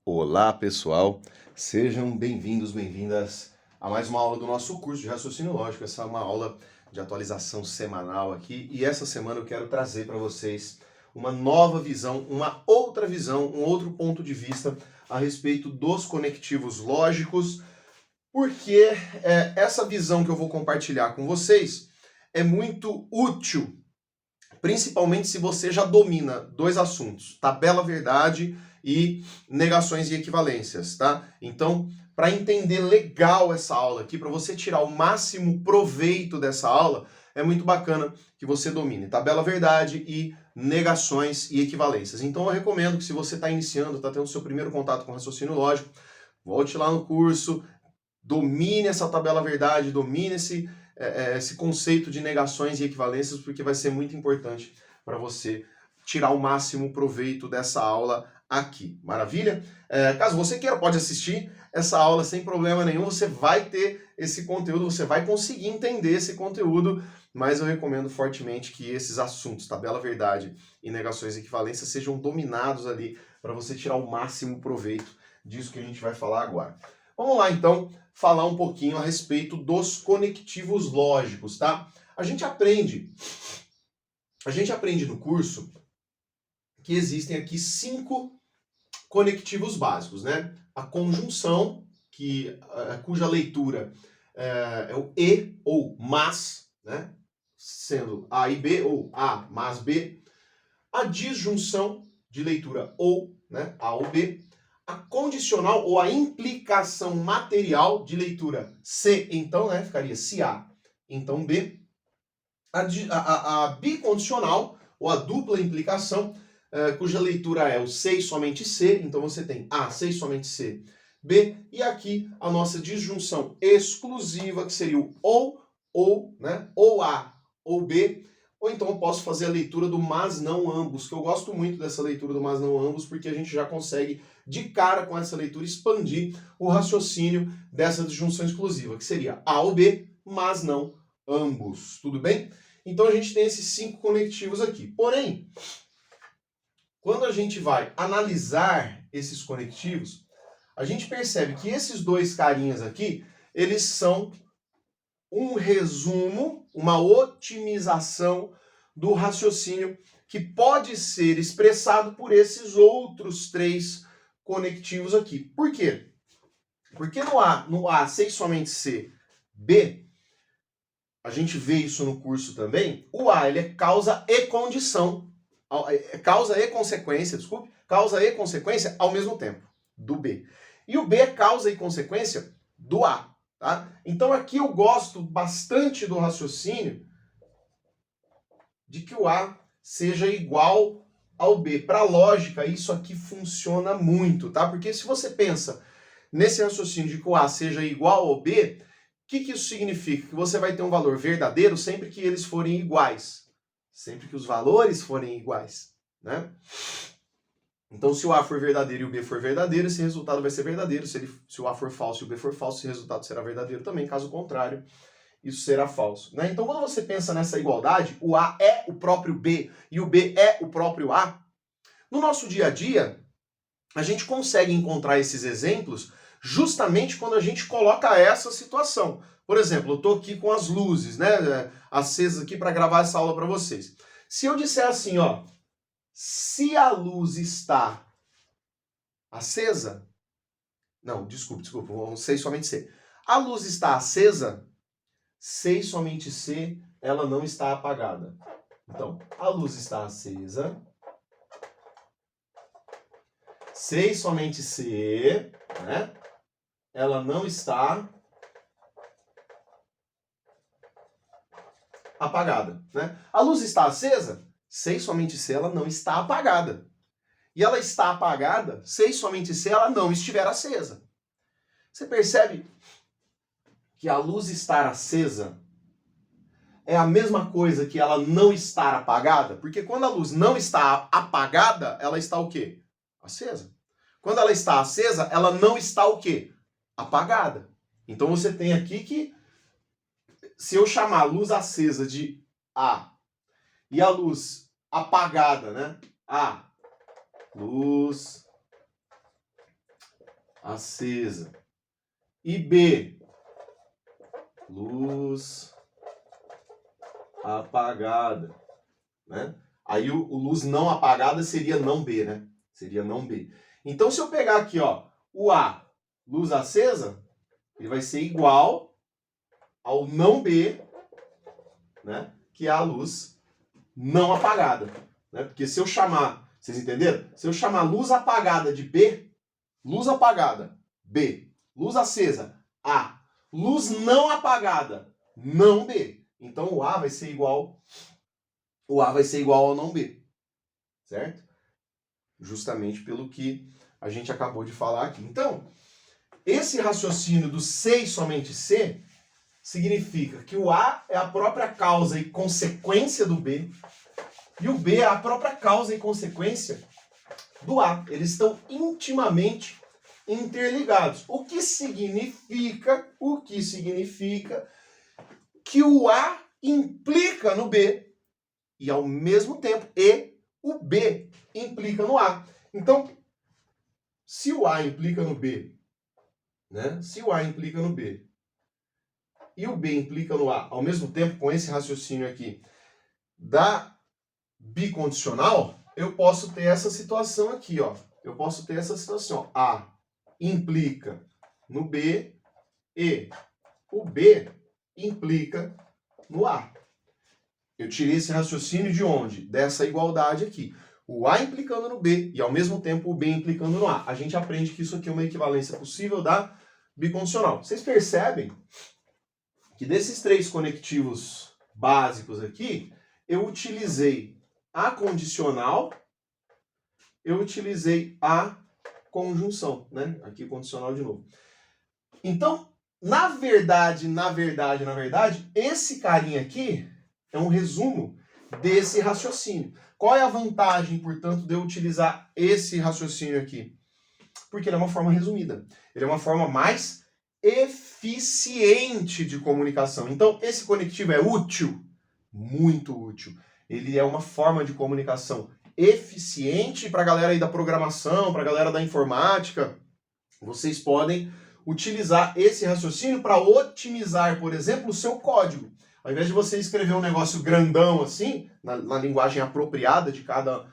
Olá, pessoal. Sejam bem-vindos, bem-vindas a mais uma aula do nosso curso de raciocínio lógico. Essa é uma aula de atualização semanal aqui e essa semana eu quero trazer para vocês uma nova visão, uma outra visão, um outro ponto de vista a respeito dos conectivos lógicos, porque essa visão que eu vou compartilhar com vocês é muito útil, principalmente se você já domina dois assuntos, tabela verdade e negações e equivalências, tá? Então, para entender legal essa aula aqui, para você tirar o máximo proveito dessa aula, é muito bacana que você domine tabela verdade e negações e equivalências. Então, eu recomendo que se você está iniciando, está tendo seu primeiro contato com raciocínio lógico, volte lá no curso, domine essa tabela verdade, domine esse conceito de negações e equivalências, porque vai ser muito importante para você tirar o máximo proveito dessa aula aqui. Maravilha? Caso você queira, pode assistir essa aula sem problema nenhum, você vai ter esse conteúdo, você vai conseguir entender esse conteúdo, mas eu recomendo fortemente que esses assuntos, tabela verdade e negações e equivalências, sejam dominados ali para você tirar o máximo proveito disso que a gente vai falar agora. Vamos lá, então, falar um pouquinho a respeito dos conectivos lógicos, tá? A gente aprende no curso que existem aqui 5 conectivos básicos, né? A conjunção, cuja leitura é o e ou mas, né? Sendo A e B, ou A mas B. A disjunção, de leitura ou, né? A ou B. A condicional ou a implicação material, de leitura se, então, né? Ficaria se A, então B. A bicondicional ou a dupla implicação, cuja leitura é o se e somente se, então você tem A, se e somente se, B, e aqui a nossa disjunção exclusiva, que seria o ou, né? Ou A ou B, ou então eu posso fazer a leitura do mas não ambos, que eu gosto muito dessa leitura do mas não ambos, porque a gente já consegue, de cara com essa leitura, expandir o raciocínio dessa disjunção exclusiva, que seria A ou B, mas não ambos. Tudo bem? Então a gente tem esses 5 conectivos aqui. Porém, quando a gente vai analisar esses conectivos, a gente percebe que esses dois carinhas aqui, eles são um resumo, uma otimização do raciocínio que pode ser expressado por esses outros 3 conectivos aqui. Por quê? Porque no A, C e somente C, B, a gente vê isso no curso também, o A ele é causa e condição, causa e consequência, desculpe, causa e consequência ao mesmo tempo, do B. E o B é causa e consequência do A. Tá? Então aqui eu gosto bastante do raciocínio de que o A seja igual ao B. Para a lógica, isso aqui funciona muito, tá? Porque se você pensa nesse raciocínio de que o A seja igual ao B, o que isso significa? Que você vai ter um valor verdadeiro sempre que eles forem iguais. Sempre que os valores forem iguais, né? Então, se o A for verdadeiro e o B for verdadeiro, esse resultado vai ser verdadeiro. Se o A for falso e o B for falso, esse resultado será verdadeiro também. Caso contrário, isso será falso, né? Então, quando você pensa nessa igualdade, o A é o próprio B e o B é o próprio A, no nosso dia a dia, a gente consegue encontrar esses exemplos justamente quando a gente coloca essa situação. Por exemplo, eu estou aqui com as luzes, né, acesas aqui para gravar essa aula para vocês. Se eu disser assim, ó, se a luz está acesa, não, desculpe, vamos C e somente C. A luz está acesa, C e somente C, ela não está apagada. Então, a luz está acesa, C e somente C, né? Ela não está apagada, né? A luz está acesa, C e somente C, ela não está apagada. E ela está apagada, se e somente se ela não estiver acesa. Você percebe que a luz estar acesa é a mesma coisa que ela não estar apagada? Porque quando a luz não está apagada, ela está o quê? Acesa. Quando ela está acesa, ela não está o quê? Apagada. Então você tem aqui que, se eu chamar a luz acesa de A e a luz apagada, né? A, luz acesa. E B, luz apagada, né? Aí o luz não apagada seria não B, né? Seria não B. Então, se eu pegar aqui, ó, o A, luz acesa, ele vai ser igual ao não B, né? Que é a luz não apagada, né? Porque se eu chamar, vocês entenderam? Se eu chamar luz apagada de B, luz apagada, B, luz acesa, A, luz não apagada, não B. Então o A vai ser igual ao não B, certo? Justamente pelo que a gente acabou de falar aqui. Então, esse raciocínio do C e somente C significa que o A é a própria causa e consequência do B e o B é a própria causa e consequência do A. Eles estão intimamente interligados. O que significa que o A implica no B e ao mesmo tempo o B implica no A. Então, se o A implica no B, né? Se o A implica no B e o B implica no A, ao mesmo tempo, com esse raciocínio aqui da bicondicional, eu posso ter essa situação aqui, ó. Eu posso ter essa situação, ó. A implica no B e o B implica no A. Eu tirei esse raciocínio de onde? Dessa igualdade aqui. O A implicando no B e ao mesmo tempo o B implicando no A. A gente aprende que isso aqui é uma equivalência possível da bicondicional. Vocês percebem que desses três conectivos básicos aqui, eu utilizei a condicional, eu utilizei a conjunção, né? Aqui condicional de novo. Então, na verdade, esse carinha aqui é um resumo desse raciocínio. Qual é a vantagem, portanto, de eu utilizar esse raciocínio aqui? Porque ele é uma forma resumida. Ele é uma forma mais eficiente de comunicação. Então, esse conectivo é útil? Muito útil. Ele é uma forma de comunicação eficiente para a galera aí da programação, para a galera da informática. Vocês podem utilizar esse raciocínio para otimizar, por exemplo, o seu código. Ao invés de você escrever um negócio grandão assim, na linguagem apropriada de cada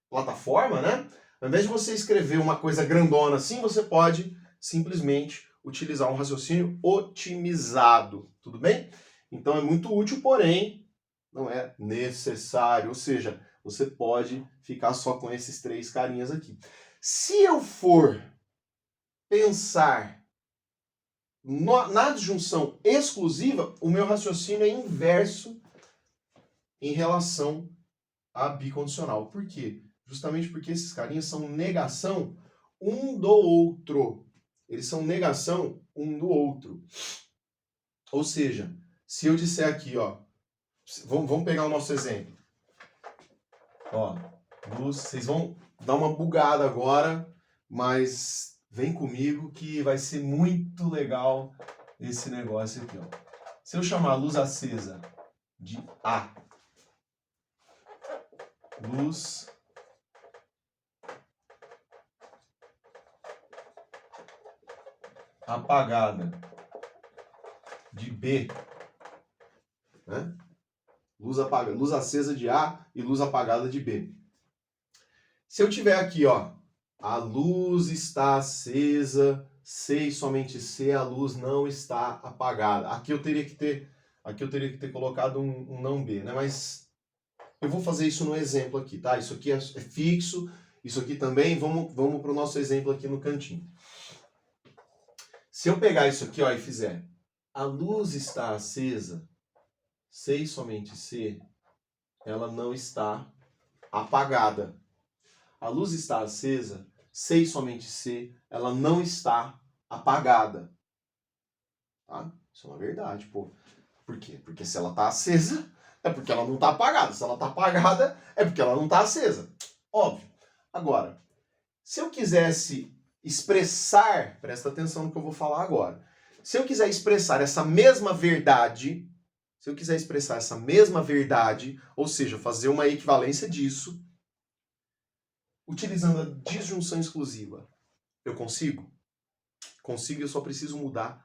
plataforma, né? Ao invés de você escrever uma coisa grandona assim, você pode simplesmente utilizar um raciocínio otimizado, tudo bem? Então é muito útil, porém não é necessário. Ou seja, você pode ficar só com esses três carinhas aqui. Se eu for pensar na disjunção exclusiva, o meu raciocínio é inverso em relação à bicondicional. Por quê? Justamente porque esses carinhas são negação um do outro. Eles são negação um do outro. Ou seja, se eu disser aqui, ó, vamos pegar o nosso exemplo. Ó, vocês vão dar uma bugada agora, mas vem comigo que vai ser muito legal esse negócio aqui, ó. Se eu chamar a luz acesa de A, luz apagada de B, né? Luz acesa de A e luz apagada de B. Se eu tiver aqui, ó, a luz está acesa, C e somente C, a luz não está apagada. Aqui eu teria que ter colocado um não B, né? Mas eu vou fazer isso no exemplo aqui, tá? Isso aqui é fixo, isso aqui também, vamos para o nosso exemplo aqui no cantinho. Se eu pegar isso aqui, ó, e fizer a luz está acesa, C e somente C, ela não está apagada. A luz está acesa, C e somente C, ela não está apagada. Tá? Isso é uma verdade, pô. Por quê? Porque se ela está acesa, é porque ela não está apagada. Se ela está apagada, é porque ela não está acesa. Óbvio. Agora, se eu quisesse expressar, presta atenção no que eu vou falar agora. Se eu quiser expressar essa mesma verdade, ou seja, fazer uma equivalência disso, utilizando a disjunção exclusiva, eu consigo? Consigo, eu só preciso mudar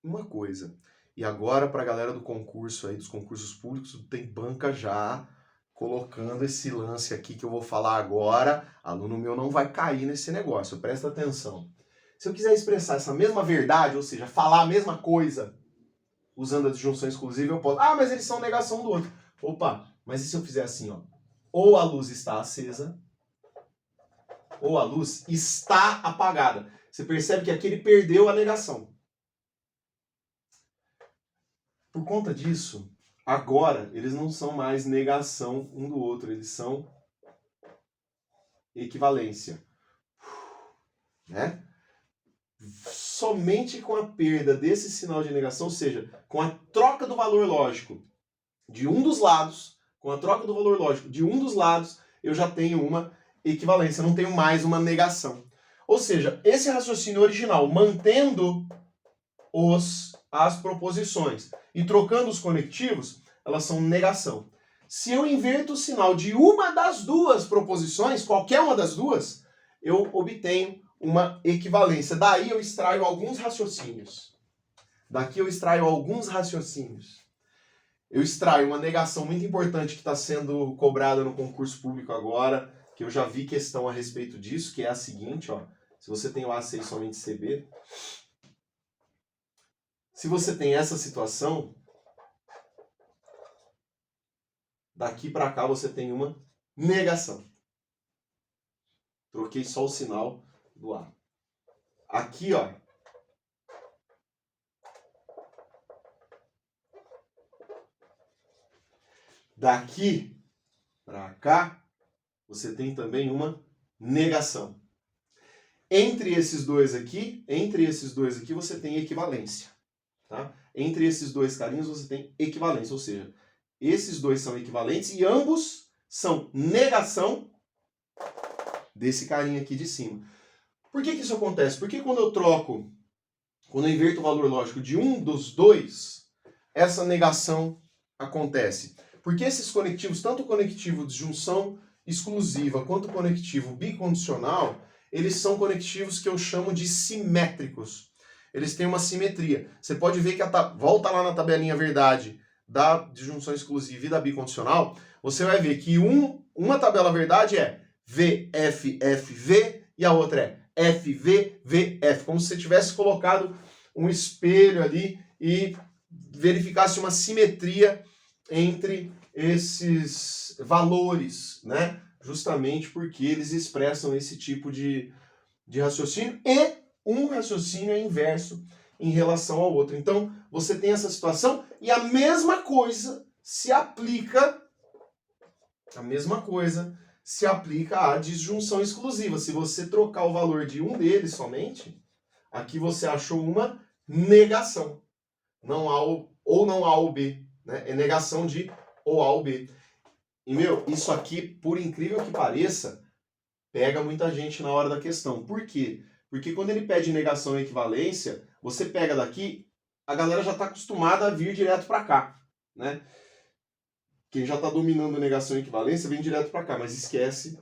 uma coisa. E agora, para a galera do concurso aí, dos concursos públicos, tem banca já colocando esse lance aqui que eu vou falar agora. Aluno meu não vai cair nesse negócio, presta atenção. Se eu quiser expressar essa mesma verdade, ou seja, falar a mesma coisa, usando a disjunção exclusiva, eu posso... Ah, mas eles são negação um do outro. Opa, mas e se eu fizer assim, ó? Ou a luz está acesa, ou a luz está apagada. Você percebe que aqui ele perdeu a negação. Por conta disso, agora eles não são mais negação um do outro, eles são equivalência. Né? Somente com a perda desse sinal de negação, ou seja, com a troca do valor lógico de um dos lados, eu já tenho uma equivalência, não tenho mais uma negação. Ou seja, esse raciocínio original, mantendo as proposições e trocando os conectivos, elas são negação. Se eu inverto o sinal de uma das duas proposições, qualquer uma das duas, eu obtenho uma equivalência. Daí eu extraio alguns raciocínios. Eu extraio uma negação muito importante que está sendo cobrada no concurso público agora, que eu já vi questão a respeito disso, que é a seguinte, ó. Se você tem o A6 somente CB, se você tem essa situação, daqui para cá você tem uma negação. Troquei só o sinal do A. Aqui, ó. Daqui para cá, você tem também uma negação. Entre esses dois aqui, você tem equivalência. Tá? Entre esses dois carinhos você tem equivalência, ou seja, esses dois são equivalentes e ambos são negação desse carinha aqui de cima. Por que isso acontece? Porque quando eu inverto o valor lógico de um dos dois, essa negação acontece. Porque esses conectivos, tanto o conectivo de junção exclusiva quanto o conectivo bicondicional, eles são conectivos que eu chamo de simétricos. Eles têm uma simetria. Você pode ver que volta lá na tabelinha verdade da disjunção exclusiva e da bicondicional, você vai ver que uma tabela verdade é VFFV e a outra é FVVF, como se você tivesse colocado um espelho ali e verificasse uma simetria entre esses valores, né? Justamente porque eles expressam esse tipo de raciocínio e um raciocínio é inverso em relação ao outro. Então, você tem essa situação e a mesma coisa se aplica à disjunção exclusiva. Se você trocar o valor de um deles somente, aqui você achou uma negação. Não A ou não A ou B. Né? É negação de ou A ou B. E, isso aqui, por incrível que pareça, pega muita gente na hora da questão. Por quê? Porque quando ele pede negação e equivalência, você pega daqui, a galera já está acostumada a vir direto para cá, né? Quem já está dominando negação e equivalência vem direto para cá, mas esquece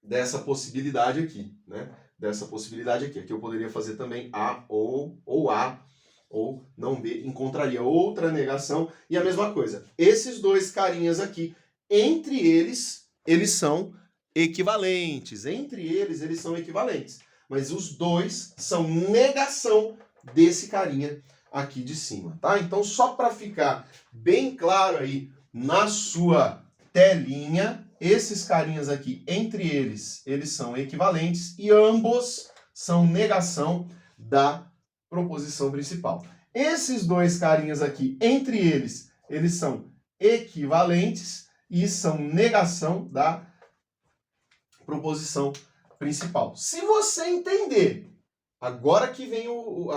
dessa possibilidade aqui, né? Aqui eu poderia fazer também A ou A, ou não B, encontraria outra negação, e a mesma coisa. Esses dois carinhas aqui, entre eles são equivalentes. Mas os dois são negação desse carinha aqui de cima, tá? Então, só para ficar bem claro aí na sua telinha, esses carinhas aqui, entre eles são equivalentes e ambos são negação da proposição principal. Esses dois carinhas aqui, entre eles são equivalentes e são negação da proposição principal. Se você entender, agora que vem o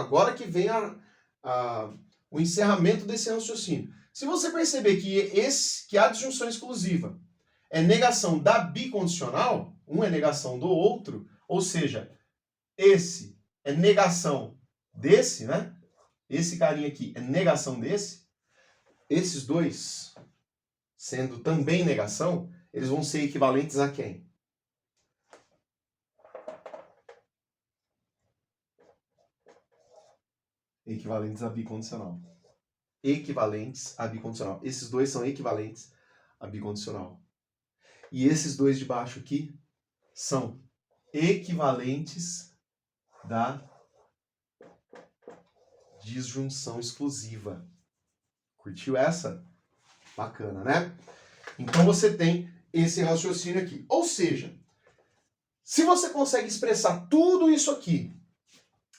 encerramento desse raciocínio. Se você perceber que a disjunção exclusiva é negação da bicondicional, um é negação do outro, ou seja, esse é negação desse, né? Esse carinha aqui é negação desse. Esses dois, sendo também negação, eles vão ser equivalentes a quem? Equivalentes a bicondicional. Equivalentes a bicondicional. Esses dois são equivalentes a bicondicional. E esses dois de baixo aqui são equivalentes da disjunção exclusiva. Curtiu essa? Bacana, né? Então você tem esse raciocínio aqui. Ou seja, se você consegue expressar tudo isso aqui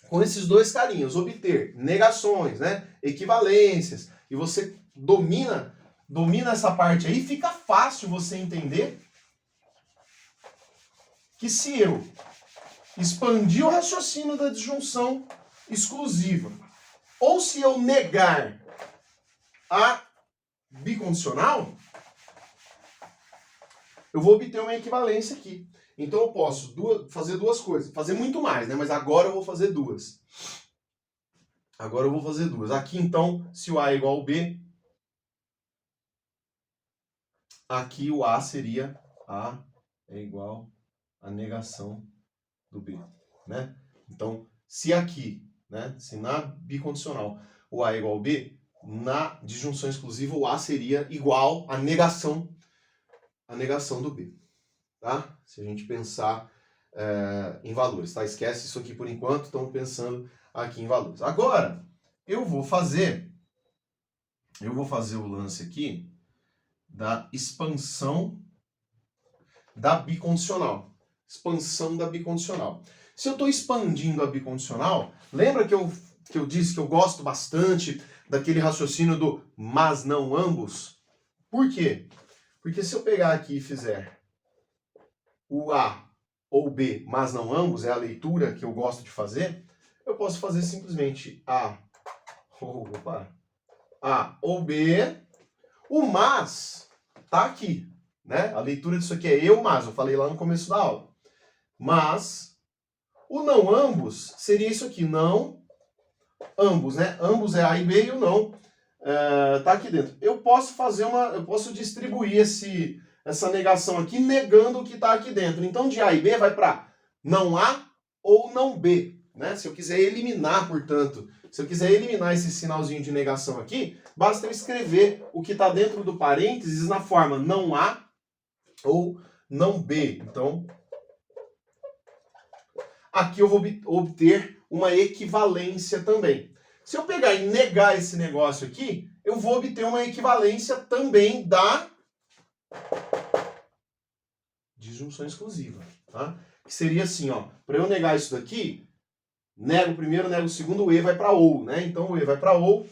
com esses dois carinhos, obter negações, né, equivalências, e você domina essa parte aí, fica fácil você entender que se eu expandir o raciocínio da disjunção exclusiva, ou se eu negar a bicondicional, eu vou obter uma equivalência aqui. Então eu posso fazer duas coisas. Fazer muito mais, né? Mas agora eu vou fazer duas. Agora eu vou fazer duas. Aqui então, se o A é igual ao B, aqui o A seria A é igual à negação do B, né? Então, se aqui, né, se na bicondicional o A é igual ao B, na disjunção exclusiva o A seria igual à negação do B, tá? Se a gente pensar em valores, tá? Esquece isso aqui por enquanto, estamos pensando aqui em valores. Agora, eu vou fazer o lance aqui da expansão da bicondicional. Expansão da bicondicional. Se eu estou expandindo a bicondicional, lembra que eu disse que eu gosto bastante daquele raciocínio do mas não ambos? Por quê? Porque se eu pegar aqui e fizer o A ou B, mas não ambos, é a leitura que eu gosto de fazer, eu posso fazer simplesmente A ou B, o mas tá aqui, né? A leitura disso aqui é mas, eu falei lá no começo da aula. Mas o não ambos seria isso aqui, não ambos, né? Ambos é A e B e o não tá aqui dentro. Eu posso distribuir essa negação aqui negando o que está aqui dentro. Então de A e B vai para não A ou não B, né? Se eu quiser eliminar, portanto, se eu quiser eliminar esse sinalzinho de negação aqui, basta eu escrever o que está dentro do parênteses na forma não A ou não B. Então, aqui eu vou obter uma equivalência também. Se eu pegar e negar esse negócio aqui, eu vou obter uma equivalência também da disjunção exclusiva, tá? Que seria assim, ó, para eu negar isso daqui, nego o primeiro, nego o segundo, o E vai para ou, né? Então o E vai para ou.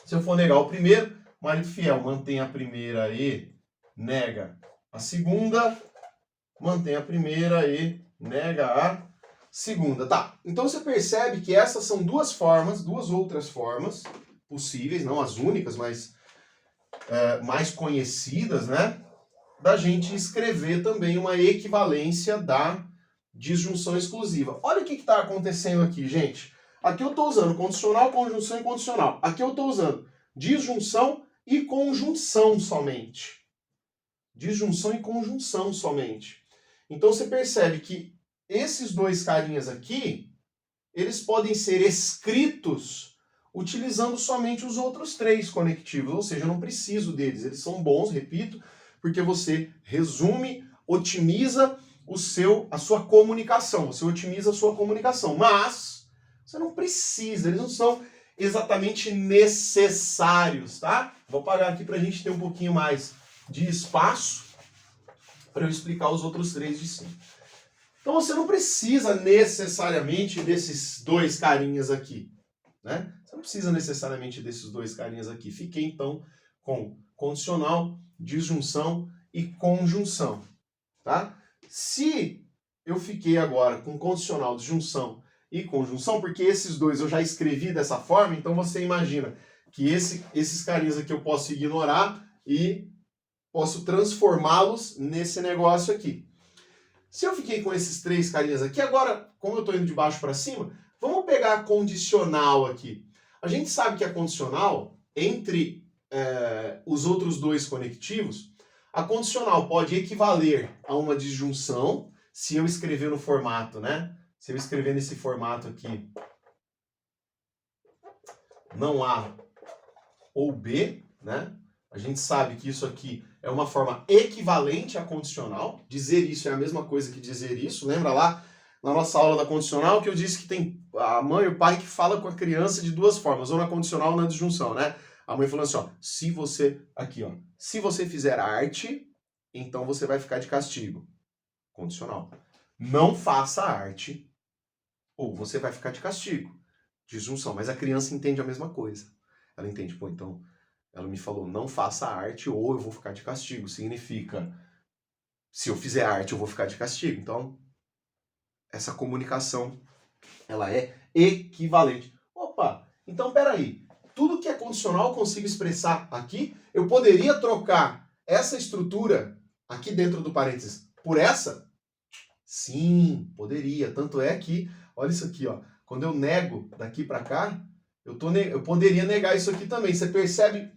Se eu for negar o primeiro, marido fiel mantém a primeira e nega a segunda, mantém a primeira e nega a segunda. Tá, então você percebe que essas são duas outras formas possíveis, não as únicas, mas mais conhecidas, né? Da gente escrever também uma equivalência da disjunção exclusiva. Olha o que está acontecendo aqui, gente. Aqui eu estou usando condicional, conjunção e condicional. Aqui eu estou usando disjunção e conjunção somente. Disjunção e conjunção somente. Então você percebe que esses dois carinhas aqui, eles podem ser escritos utilizando somente os outros três conectivos, ou seja, eu não preciso deles. Eles são bons, repito, porque você resume, otimiza a sua comunicação, você otimiza a sua comunicação, mas você não precisa, eles não são exatamente necessários, tá? Vou parar aqui para a gente ter um pouquinho mais de espaço para eu explicar os outros três de cima. Então você não precisa necessariamente desses dois carinhas aqui, né? Você não precisa necessariamente desses dois carinhas aqui. Fiquei então com condicional, disjunção e conjunção, tá? Se eu fiquei agora com condicional, disjunção e conjunção, porque esses dois eu já escrevi dessa forma, então você imagina que esses carinhas aqui eu posso ignorar e posso transformá-los nesse negócio aqui. Se eu fiquei com esses três carinhas aqui, agora, como eu estou indo de baixo para cima, vamos pegar a condicional aqui. A gente sabe que a condicional, entre os outros dois conectivos, a condicional pode equivaler a uma disjunção, se eu escrever no formato, né? Se eu escrever nesse formato aqui, não A ou B, né? A gente sabe que isso aqui é uma forma equivalente à condicional. Dizer isso é a mesma coisa que dizer isso. Lembra lá na nossa aula da condicional que eu disse que tem a mãe e o pai que fala com a criança de duas formas, ou na condicional ou na disjunção, né? A mãe falando assim, ó, se você, aqui ó, se você fizer arte, então você vai ficar de castigo. Condicional. Não faça arte, ou você vai ficar de castigo. Disjunção, mas a criança entende a mesma coisa. Ela entende, pô, então, ela me falou, não faça arte ou eu vou ficar de castigo. Significa, se eu fizer arte, eu vou ficar de castigo. Então, essa comunicação, ela é equivalente. Opa, então peraí. Tudo que é condicional eu consigo expressar aqui. Eu poderia trocar essa estrutura aqui dentro do parênteses por essa? Sim, poderia. Tanto é que, olha isso aqui, ó. Quando eu nego daqui para cá, eu poderia negar isso aqui também. Você percebe?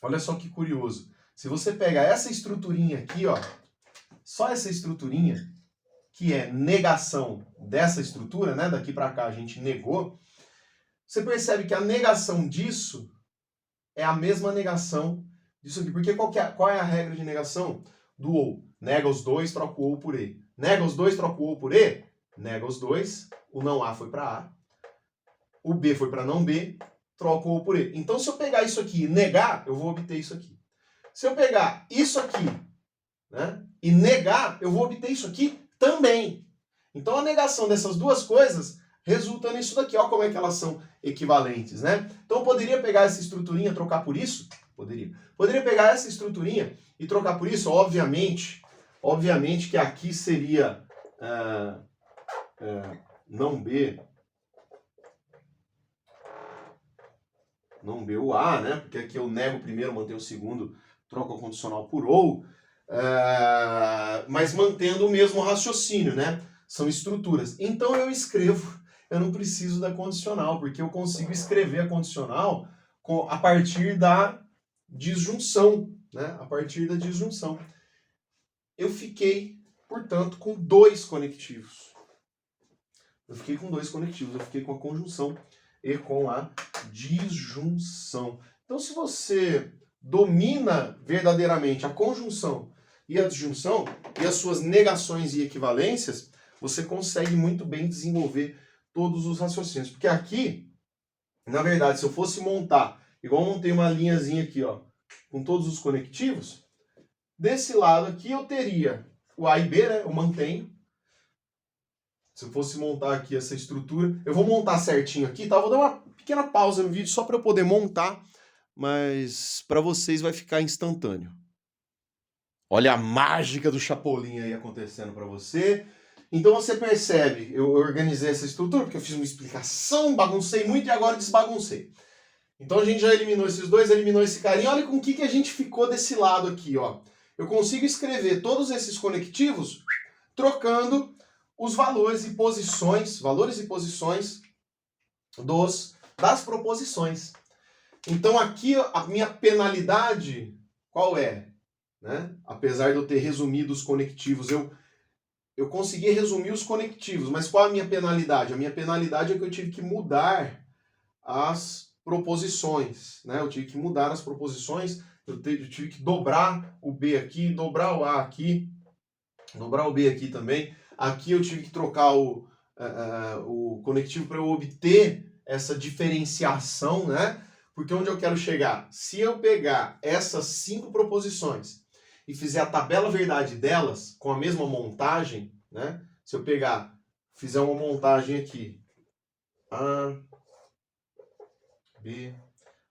Olha só que curioso. Se você pega essa estruturinha aqui, ó, só essa estruturinha, que é negação dessa estrutura, né? Daqui para cá a gente negou. Você percebe que a negação disso é a mesma negação disso aqui. Porque qual é a regra de negação? Do ou. Nega os dois, troca o ou por e. Nega os dois, troca o ou por e. Nega os dois, o não A foi para A. O B foi para não B, troca o ou por e. Então, se eu pegar isso aqui e negar, eu vou obter isso aqui. Se eu pegar isso aqui, né, e negar, eu vou obter isso aqui também. Então, a negação dessas duas coisas resulta nisso daqui. Olha como é que elas são equivalentes, né? Então, eu poderia pegar essa estruturinha e trocar por isso? Poderia. Poderia pegar essa estruturinha e trocar por isso? Obviamente que aqui seria não B o A, né? Porque aqui eu nego o primeiro, mantenho o segundo, troco o condicional por ou, mas mantendo o mesmo raciocínio, né? São estruturas. Então eu escrevo, eu não preciso da condicional, porque eu consigo escrever a condicional a partir da disjunção, né? A partir da disjunção. Eu fiquei, portanto, com dois conectivos. Eu fiquei com a conjunção e com a disjunção. Então, se você domina verdadeiramente a conjunção e a disjunção e as suas negações e equivalências, você consegue muito bem desenvolver todos os raciocínios. Porque aqui, na verdade, se eu fosse montar, igual eu montei uma linhazinha aqui, ó, com todos os conectivos, desse lado aqui eu teria o A e B, né? Eu mantenho. Se eu fosse montar aqui essa estrutura, eu vou montar certinho aqui, tá? Eu vou dar uma pequena pausa no vídeo só para eu poder montar, mas para vocês vai ficar instantâneo. Olha a mágica do Chapolin aí acontecendo para você. Então você percebe, eu organizei essa estrutura porque eu fiz uma explicação, baguncei muito e agora desbaguncei. Então a gente já eliminou esses dois, eliminou esse carinha. Olha com o que a gente ficou desse lado aqui, ó. Eu consigo escrever todos esses conectivos trocando os valores e posições das proposições. Então aqui a minha penalidade, qual é? Né? Apesar de eu ter resumido os conectivos, eu consegui resumir os conectivos, mas qual a minha penalidade? A minha penalidade é que eu tive que mudar as proposições, né? Eu tive que mudar as proposições, eu tive que dobrar o B aqui, dobrar o A aqui, dobrar o B aqui também. Aqui eu tive que trocar o conectivo para eu obter essa diferenciação, né? Porque onde eu quero chegar? Se eu pegar essas 5 proposições e fizer a tabela verdade delas com a mesma montagem, né? Se eu fizer uma montagem aqui, A, B,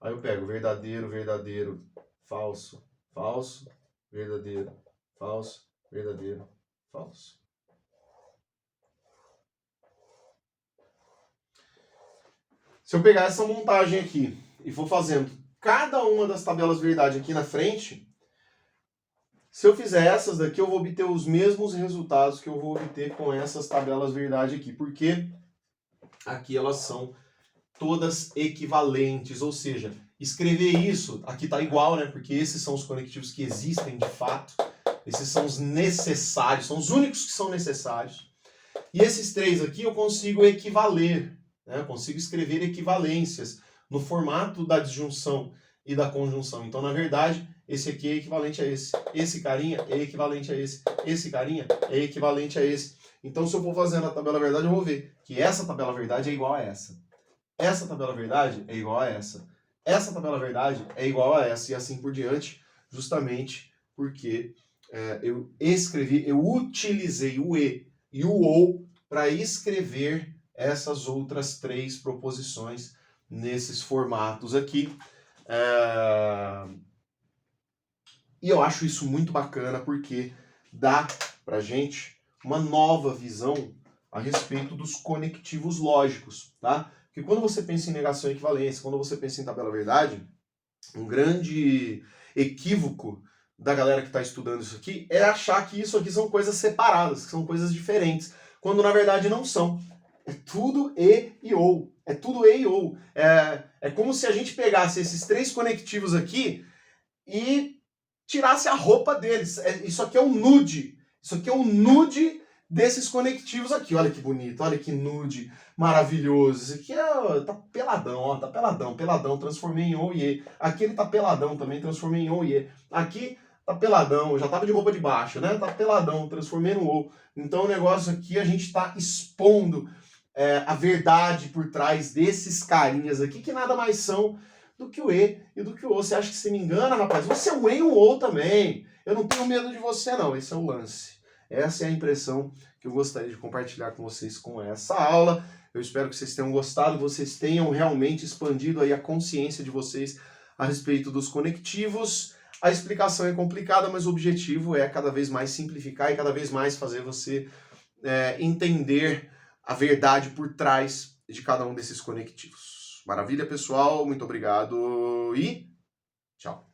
aí eu pego verdadeiro, verdadeiro, falso, falso, verdadeiro, falso, verdadeiro, falso. Se eu pegar essa montagem aqui e for fazendo cada uma das tabelas verdade aqui na frente, se eu fizer essas daqui, eu vou obter os mesmos resultados que eu vou obter com essas tabelas verdade aqui, porque aqui elas são todas equivalentes, ou seja, escrever isso, aqui está igual, né? Porque esses são os conectivos que existem de fato, esses são os necessários, são os únicos que são necessários. E esses 3 aqui eu consigo equivaler, né? Eu consigo escrever equivalências, no formato da disjunção e da conjunção. Então, na verdade, esse aqui é equivalente a esse carinha é equivalente a esse carinha é equivalente a esse. Então, se eu for fazendo a tabela verdade, eu vou ver que essa tabela verdade é igual a essa tabela verdade é igual a essa tabela verdade é igual a essa, e assim por diante, justamente porque eu utilizei o e o ou para escrever essas outras três proposições nesses formatos aqui. E eu acho isso muito bacana porque dá pra gente uma nova visão a respeito dos conectivos lógicos, tá? Porque quando você pensa em negação e equivalência, quando você pensa em tabela verdade, um grande equívoco da galera que está estudando isso aqui é achar que isso aqui são coisas separadas, que são coisas diferentes, quando na verdade não são. É tudo e ou. É tudo e ou. É como se a gente pegasse esses três conectivos aqui e tirasse a roupa deles. Isso aqui é um nude. Isso aqui é um nude desses conectivos aqui. Olha que bonito, olha que nude maravilhoso. Isso aqui tá peladão, ó, tá peladão, peladão, transformei em ou e e. Aqui ele tá peladão também, transformei em ou e e. Aqui tá peladão, já tava de roupa de baixo, né? Tá peladão, transformei no ou. Então o negócio aqui, a gente tá expondo a verdade por trás desses carinhas aqui, que nada mais são do que o E e do que o O. Você acha que você me engana, rapaz? Você é um E e um O também. Eu não tenho medo de você, não. Esse é o lance. Essa é a impressão que eu gostaria de compartilhar com vocês com essa aula. Eu espero que vocês tenham gostado, vocês tenham realmente expandido aí a consciência de vocês a respeito dos conectivos. A explicação é complicada, mas o objetivo é cada vez mais simplificar e cada vez mais fazer você entender a verdade por trás de cada um desses conectivos. Maravilha, pessoal. Muito obrigado e tchau.